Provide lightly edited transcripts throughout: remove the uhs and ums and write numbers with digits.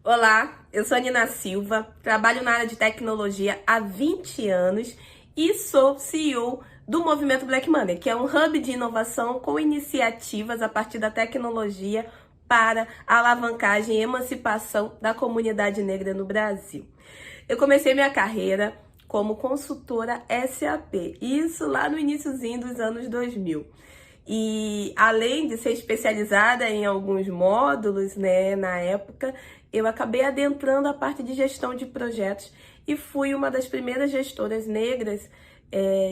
Olá, eu sou a Nina Silva, trabalho na área de tecnologia há 20 anos e sou CEO do Movimento Black Money, que é um hub de inovação com iniciativas a partir da tecnologia para a alavancagem e emancipação da comunidade negra no Brasil. Eu comecei minha carreira como consultora SAP, isso lá no iniciozinho dos anos 2000. E além de ser especializada em alguns módulos, né, na época, eu acabei adentrando a parte de gestão de projetos e fui uma das primeiras gestoras negras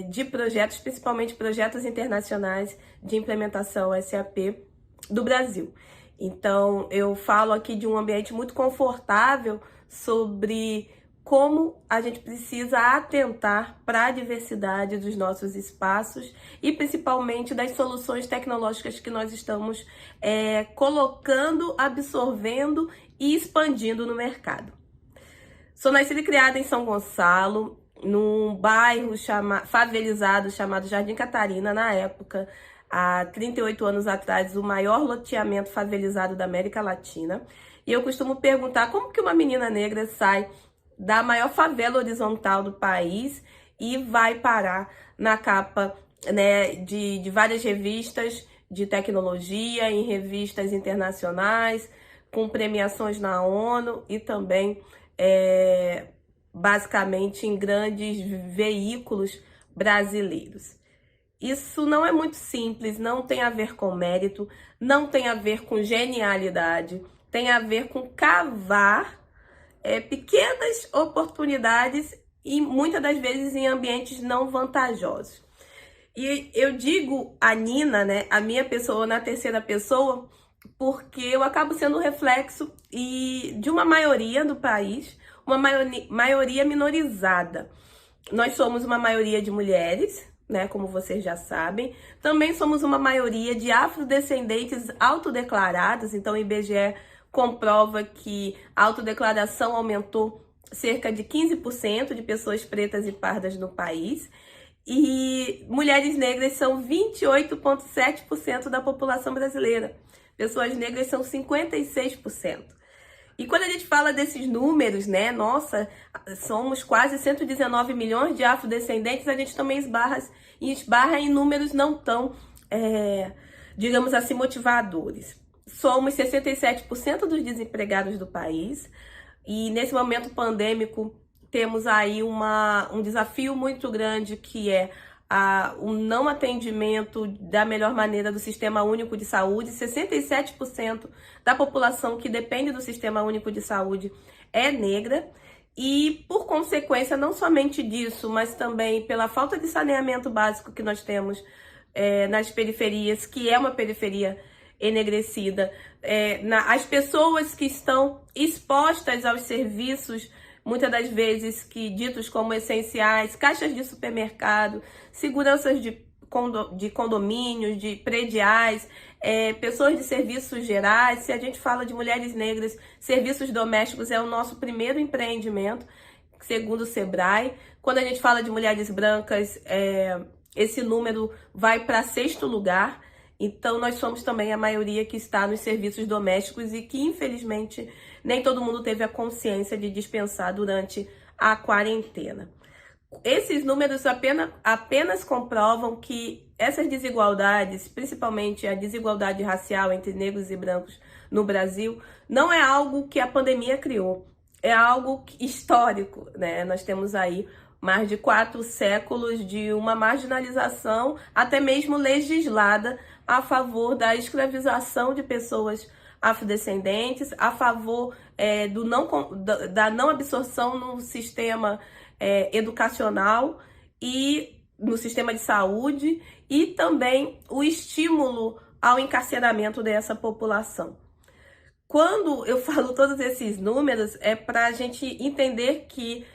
de projetos, principalmente projetos internacionais de implementação SAP do Brasil. Então, eu falo aqui de um ambiente muito confortável sobre como a gente precisa atentar para a diversidade dos nossos espaços e principalmente das soluções tecnológicas que nós estamos colocando, absorvendo e expandindo no mercado. Sou nascida e criada em São Gonçalo, num bairro favelizado chamado Jardim Catarina, na época, há 38 anos atrás, o maior loteamento favelizado da América Latina. E eu costumo perguntar como que uma menina negra sai da maior favela horizontal do país e vai parar na capa, né, de várias revistas de tecnologia, em revistas internacionais, com premiações na ONU e também, basicamente, em grandes veículos brasileiros. Isso não é muito simples, não tem a ver com mérito, não tem a ver com genialidade, tem a ver com cavar pequenas oportunidades e muitas das vezes em ambientes não vantajosos. E eu digo a Nina, né, a minha pessoa na terceira pessoa, porque eu acabo sendo reflexo de uma maioria do país, uma maioria minorizada. Nós somos uma maioria de mulheres, né, como vocês já sabem. Também somos uma maioria de afrodescendentes autodeclarados, então o IBGE comprova que a autodeclaração aumentou cerca de 15% de pessoas pretas e pardas no país. E mulheres negras são 28,7% da população brasileira. Pessoas negras são 56%. E quando a gente fala desses números, né, nossa, somos quase 119 milhões de afrodescendentes, a gente também esbarra em números não tão, digamos assim, motivadores. Somos 67% dos desempregados do país e nesse momento pandêmico temos aí um desafio muito grande que é o não atendimento da melhor maneira do Sistema Único de Saúde. 67% da população que depende do Sistema Único de Saúde é negra e, por consequência, não somente disso, mas também pela falta de saneamento básico que nós temos nas periferias, que é uma periferia enegrecida, as pessoas que estão expostas aos serviços, muitas das vezes ditos como essenciais, caixas de supermercado, seguranças de condomínios, de prediais, pessoas de serviços gerais. Se a gente fala de mulheres negras, serviços domésticos é o nosso primeiro empreendimento, segundo o Sebrae. Quando a gente fala de mulheres brancas, esse número vai para 6º lugar. Então, nós somos também a maioria que está nos serviços domésticos e que, infelizmente, nem todo mundo teve a consciência de dispensar durante a quarentena. Esses números apenas comprovam que essas desigualdades, principalmente a desigualdade racial entre negros e brancos no Brasil, não é algo que a pandemia criou, é algo histórico, né? Nós temos aí mais de 4 séculos de uma marginalização, até mesmo legislada, a favor da escravização de pessoas afrodescendentes, a favor da não absorção no sistema educacional e no sistema de saúde, e também o estímulo ao encarceramento dessa população. Quando eu falo todos esses números, é para a gente entender que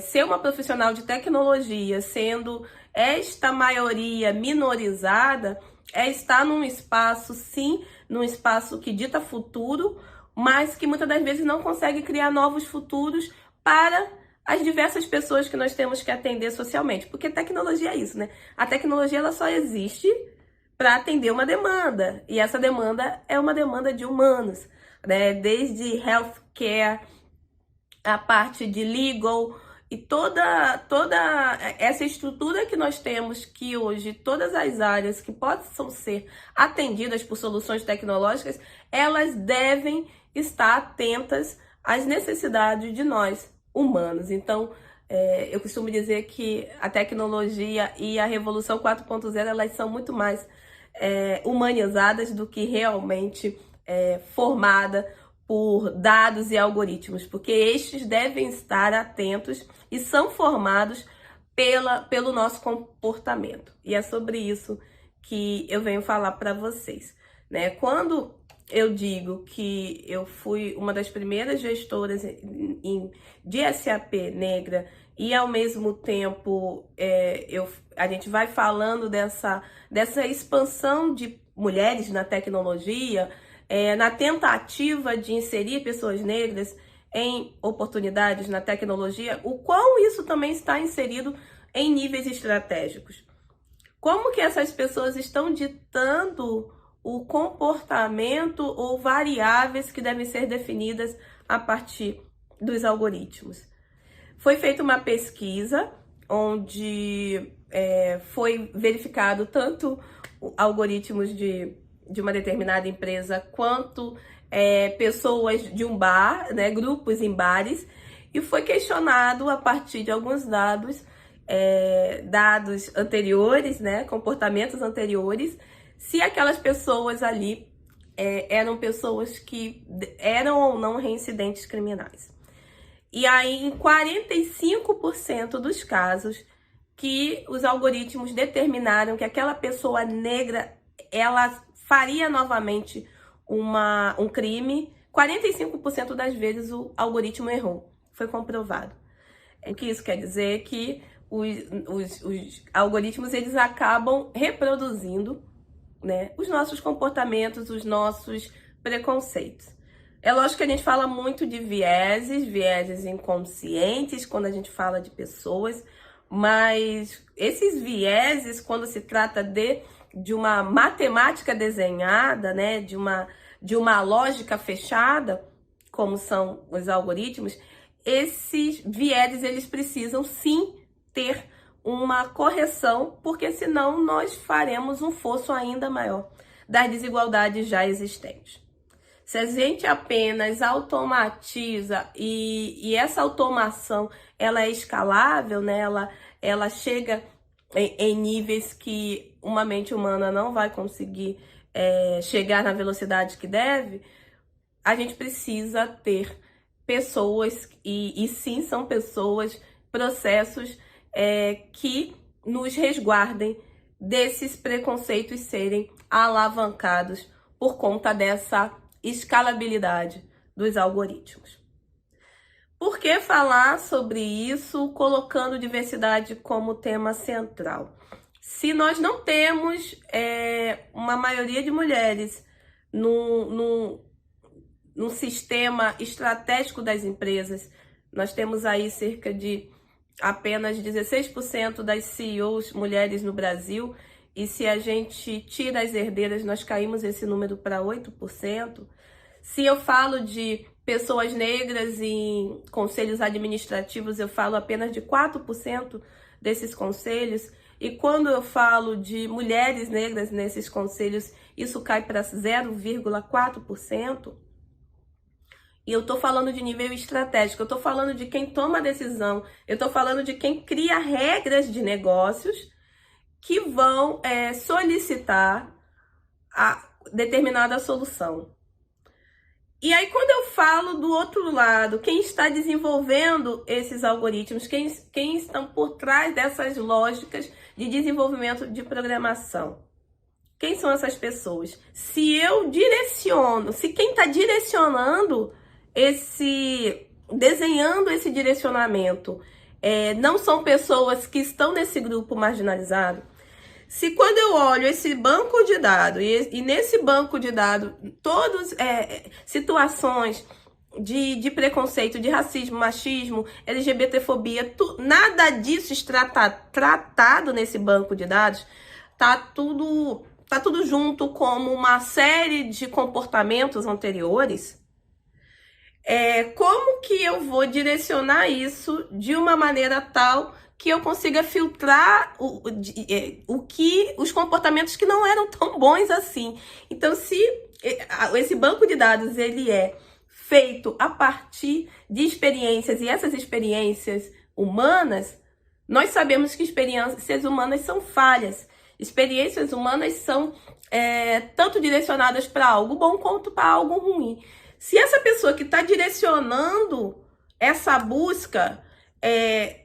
ser uma profissional de tecnologia, sendo esta maioria minorizada, estar num espaço, sim, num espaço que dita futuro, mas que muitas das vezes não consegue criar novos futuros para as diversas pessoas que nós temos que atender socialmente. Porque tecnologia é isso, né? A tecnologia ela só existe para atender uma demanda, e essa demanda é uma demanda de humanos, né? Desde health care, a parte de legal e toda essa estrutura que nós temos, que hoje todas as áreas que possam ser atendidas por soluções tecnológicas, elas devem estar atentas às necessidades de nós, humanos. Então, eu costumo dizer que a tecnologia e a Revolução 4.0, elas são muito mais humanizadas do que realmente formada por dados e algoritmos, porque estes devem estar atentos e são formados pelo nosso comportamento. E é sobre isso que eu venho falar para vocês, né? Quando eu digo que eu fui uma das primeiras gestoras de SAP negra e, ao mesmo tempo, a gente vai falando dessa expansão de mulheres na tecnologia, na tentativa de inserir pessoas negras em oportunidades na tecnologia, o quão isso também está inserido em níveis estratégicos. Como que essas pessoas estão ditando o comportamento ou variáveis que devem ser definidas a partir dos algoritmos. Foi feita uma pesquisa onde foi verificado tanto algoritmos de uma determinada empresa quanto pessoas de um bar, né, grupos em bares, e foi questionado a partir de alguns dados anteriores, né, comportamentos anteriores, se aquelas pessoas ali eram pessoas que eram ou não reincidentes criminais. E aí, em 45% dos casos que os algoritmos determinaram que aquela pessoa negra, ela faria novamente um crime, 45% das vezes o algoritmo errou. Foi comprovado. O que isso quer dizer? Que os algoritmos, eles acabam reproduzindo, né, os nossos comportamentos, os nossos preconceitos. É lógico que a gente fala muito de vieses inconscientes quando a gente fala de pessoas, mas esses vieses, quando se trata de uma matemática desenhada, né, de uma lógica fechada, como são os algoritmos, esses vieses, eles precisam sim ter uma correção, porque senão nós faremos um fosso ainda maior das desigualdades já existentes. Se a gente apenas automatiza e essa automação ela é escalável, né? Ela chega em níveis que uma mente humana não vai conseguir chegar na velocidade que deve, a gente precisa ter pessoas, e sim são pessoas, processos que nos resguardem desses preconceitos serem alavancados por conta dessa escalabilidade dos algoritmos. Por que falar sobre isso colocando diversidade como tema central? Se nós não temos uma maioria de mulheres no sistema estratégico das empresas, nós temos aí cerca de apenas 16% das CEOs mulheres no Brasil, e se a gente tira as herdeiras, nós caímos esse número para 8%. Se eu falo de pessoas negras em conselhos administrativos, eu falo apenas de 4% desses conselhos, e quando eu falo de mulheres negras nesses conselhos, isso cai para 0,4%. E eu estou falando de nível estratégico, eu estou falando de quem toma a decisão, eu estou falando de quem cria regras de negócios que vão solicitar a determinada solução. E aí, quando eu falo do outro lado, quem está desenvolvendo esses algoritmos, quem estão por trás dessas lógicas de desenvolvimento de programação? Quem são essas pessoas? Se eu direciono, se quem está direcionando desenhando esse direcionamento, não são pessoas que estão nesse grupo marginalizado, se quando eu olho esse banco de dados, e nesse banco de dados, todas situações de preconceito, de racismo, machismo, LGBTfobia, nada disso está tratado nesse banco de dados, tá tudo junto como uma série de comportamentos anteriores, Como que eu vou direcionar isso de uma maneira tal que eu consiga filtrar os comportamentos que não eram tão bons assim. Então, se esse banco de dados ele é feito a partir de experiências, e essas experiências humanas, nós sabemos que experiências humanas são falhas. Experiências humanas são tanto direcionadas para algo bom quanto para algo ruim. Se essa pessoa que está direcionando essa busca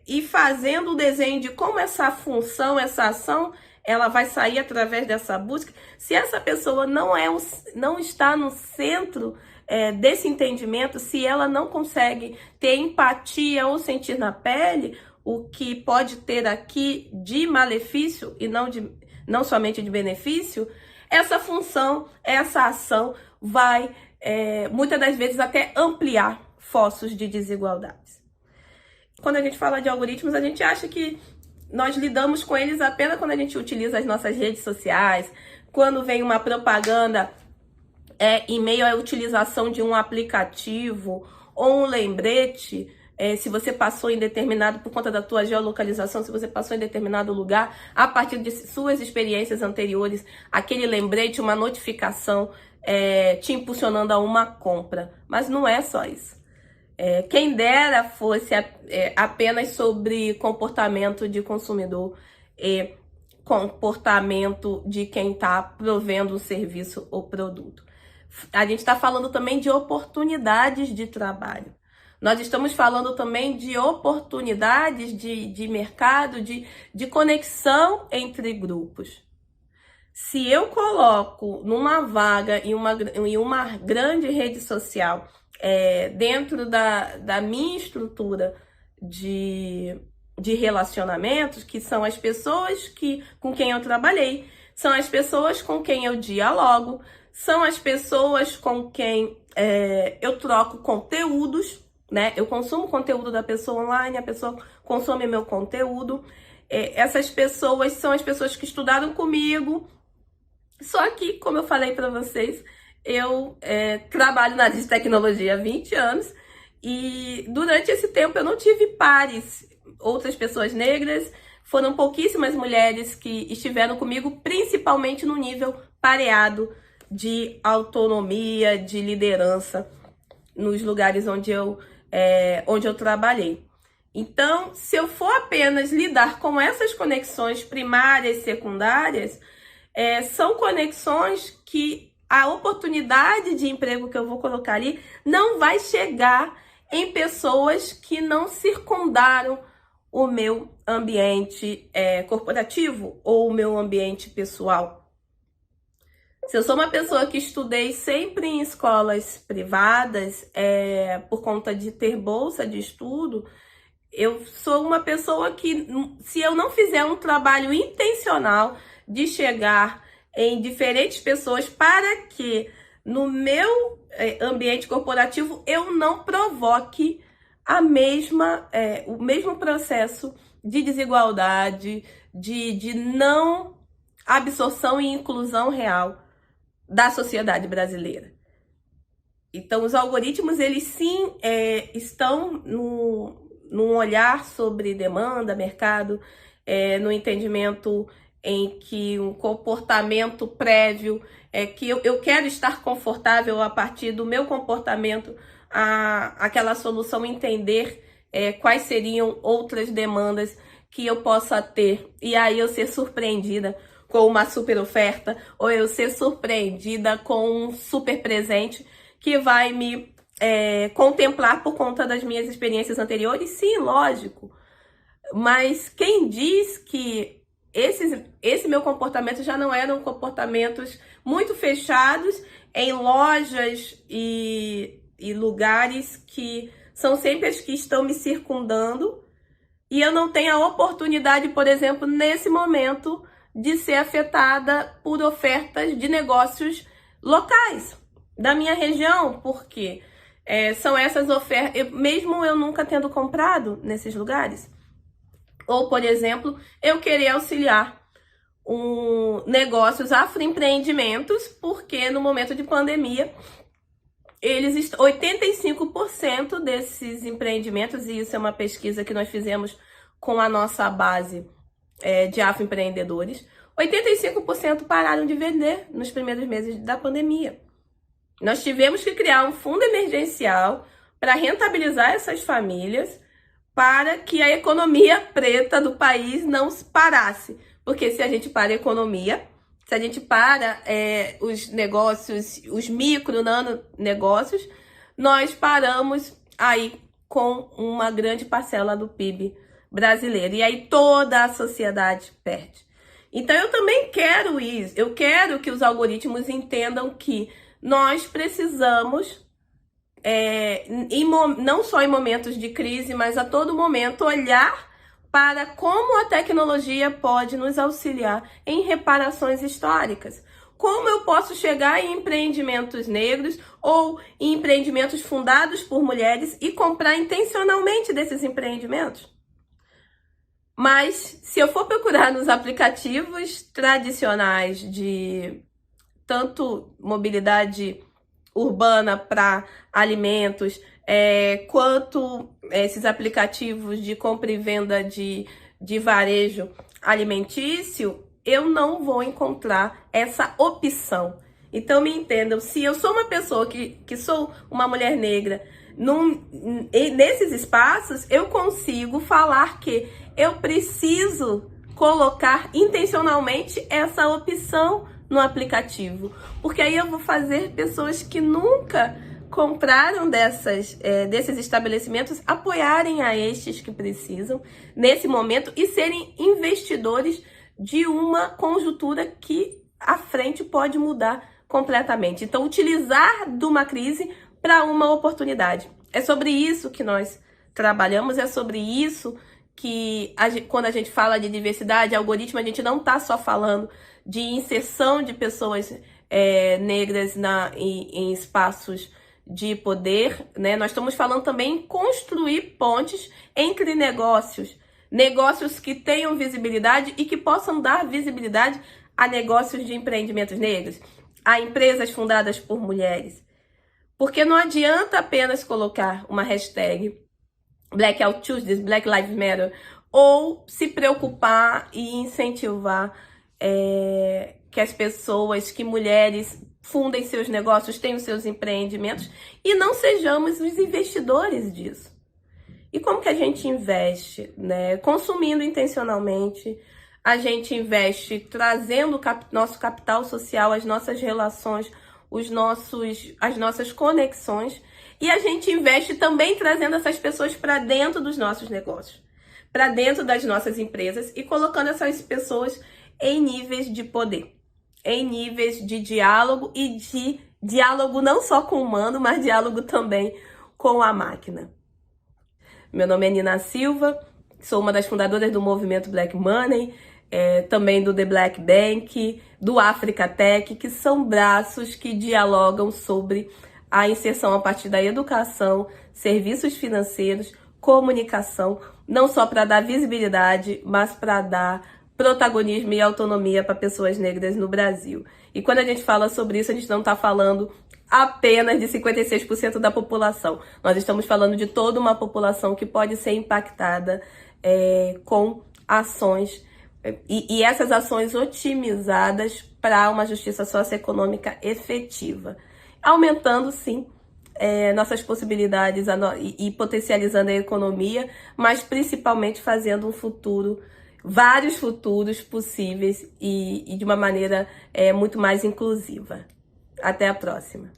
e fazendo o desenho de como essa função, essa ação, ela vai sair através dessa busca, se essa pessoa não está no centro desse entendimento, se ela não consegue ter empatia ou sentir na pele o que pode ter aqui de malefício e não somente de benefício, essa função, essa ação vai muitas das vezes até ampliar fossos de desigualdades. Quando a gente fala de algoritmos, a gente acha que nós lidamos com eles apenas quando a gente utiliza as nossas redes sociais, quando vem uma propaganda em meio à utilização de um aplicativo ou um lembrete, se você passou em determinado, por conta da tua geolocalização, se você passou em determinado lugar, a partir de suas experiências anteriores, aquele lembrete, uma notificação te impulsionando a uma compra. Mas não é só isso. Quem dera fosse apenas sobre comportamento de consumidor e comportamento de quem está provendo um serviço ou produto. A gente está falando também de oportunidades de trabalho. Nós estamos falando também de oportunidades de mercado, de conexão entre grupos. Se eu coloco numa vaga em uma grande rede social, dentro da minha estrutura de relacionamentos, que são as pessoas com quem eu trabalhei, são as pessoas com quem eu dialogo, são as pessoas com quem eu troco conteúdos, né? Eu consumo conteúdo da pessoa online, a pessoa consome meu conteúdo. Essas pessoas são as pessoas que estudaram comigo. Só que, como eu falei para vocês, eu trabalho na área de tecnologia há 20 anos e durante esse tempo eu não tive pares, outras pessoas negras. Foram pouquíssimas mulheres que estiveram comigo, principalmente no nível pareado de autonomia, de liderança, nos lugares onde eu trabalhei. Então, se eu for apenas lidar com essas conexões primárias e secundárias, são conexões que a oportunidade de emprego que eu vou colocar ali não vai chegar em pessoas que não circundaram o meu ambiente corporativo ou o meu ambiente pessoal. Se eu sou uma pessoa que estudei sempre em escolas privadas, por conta de ter bolsa de estudo, eu sou uma pessoa que, se eu não fizer um trabalho intencional de chegar em diferentes pessoas para que no meu ambiente corporativo eu não provoque o mesmo processo de desigualdade, de não absorção e inclusão real da sociedade brasileira. Então, os algoritmos, eles sim estão num olhar sobre demanda, mercado, no entendimento em que um comportamento prévio, que eu quero estar confortável a partir do meu comportamento, aquela solução entender quais seriam outras demandas que eu possa ter, e aí eu ser surpreendida com uma super oferta, ou eu ser surpreendida com um super presente que vai me contemplar por conta das minhas experiências anteriores. Sim, lógico. Mas quem diz que esse meu comportamento já não eram comportamentos muito fechados em lojas e lugares que são sempre as que estão me circundando, e eu não tenho a oportunidade, por exemplo, nesse momento, de ser afetada por ofertas de negócios locais da minha região, porque são essas ofertas, mesmo eu nunca tendo comprado nesses lugares. Ou, por exemplo, eu querer auxiliar negócios afroempreendimentos, porque no momento de pandemia 85% desses empreendimentos, e isso é uma pesquisa que nós fizemos com a nossa base de afroempreendedores, 85% pararam de vender nos primeiros meses da pandemia. Nós tivemos que criar um fundo emergencial para rentabilizar essas famílias, para que a economia preta do país não parasse. Porque se a gente para a economia, se a gente para os negócios, os micro, nano negócios, nós paramos aí com uma grande parcela do PIB brasileiro. E aí toda a sociedade perde. Então eu também quero isso. Eu quero que os algoritmos entendam que nós precisamos, não só em momentos de crise, mas a todo momento, olhar para como a tecnologia pode nos auxiliar em reparações históricas. Como eu posso chegar em empreendimentos negros ou em empreendimentos fundados por mulheres e comprar intencionalmente desses empreendimentos? Mas se eu for procurar nos aplicativos tradicionais de tanto mobilidade urbana para alimentos, quanto esses aplicativos de compra e venda de varejo alimentício, eu não vou encontrar essa opção. Então me entendam, se eu sou uma pessoa que sou uma mulher negra, nesses espaços eu consigo falar que eu preciso colocar intencionalmente essa opção no aplicativo, porque aí eu vou fazer pessoas que nunca compraram desses estabelecimentos apoiarem a estes que precisam nesse momento e serem investidores de uma conjuntura que à frente pode mudar completamente. Então, utilizar de uma crise para uma oportunidade. É sobre isso que nós trabalhamos, é sobre isso que quando a gente fala de diversidade, algoritmo, a gente não está só falando de inserção de pessoas negras em espaços de poder, né? Nós estamos falando também em construir pontes entre negócios que tenham visibilidade e que possam dar visibilidade a negócios de empreendimentos negros, a empresas fundadas por mulheres. Porque não adianta apenas colocar uma hashtag Blackout Tuesdays, Black Lives Matter, ou se preocupar e incentivar que as pessoas, que mulheres fundem seus negócios, tenham seus empreendimentos e não sejamos os investidores disso. E como que a gente investe, né? Consumindo intencionalmente, a gente investe trazendo nosso capital social, as nossas relações, as nossas conexões, e a gente investe também trazendo essas pessoas para dentro dos nossos negócios, para dentro das nossas empresas e colocando essas pessoas em níveis de poder, em níveis de diálogo e de diálogo não só com o humano, mas diálogo também com a máquina. Meu nome é Nina Silva, sou uma das fundadoras do movimento Black Money, também do The Black Bank, do Africa Tech, que são braços que dialogam sobre a inserção a partir da educação, serviços financeiros, comunicação, não só para dar visibilidade, mas para dar protagonismo e autonomia para pessoas negras no Brasil. E quando a gente fala sobre isso, a gente não está falando apenas de 56% da população. Nós estamos falando de toda uma população que pode ser impactada com ações e essas ações otimizadas para uma justiça socioeconômica efetiva, aumentando, sim, nossas possibilidades e potencializando a economia, mas principalmente fazendo um futuro, vários futuros possíveis e de uma maneira muito mais inclusiva. Até a próxima.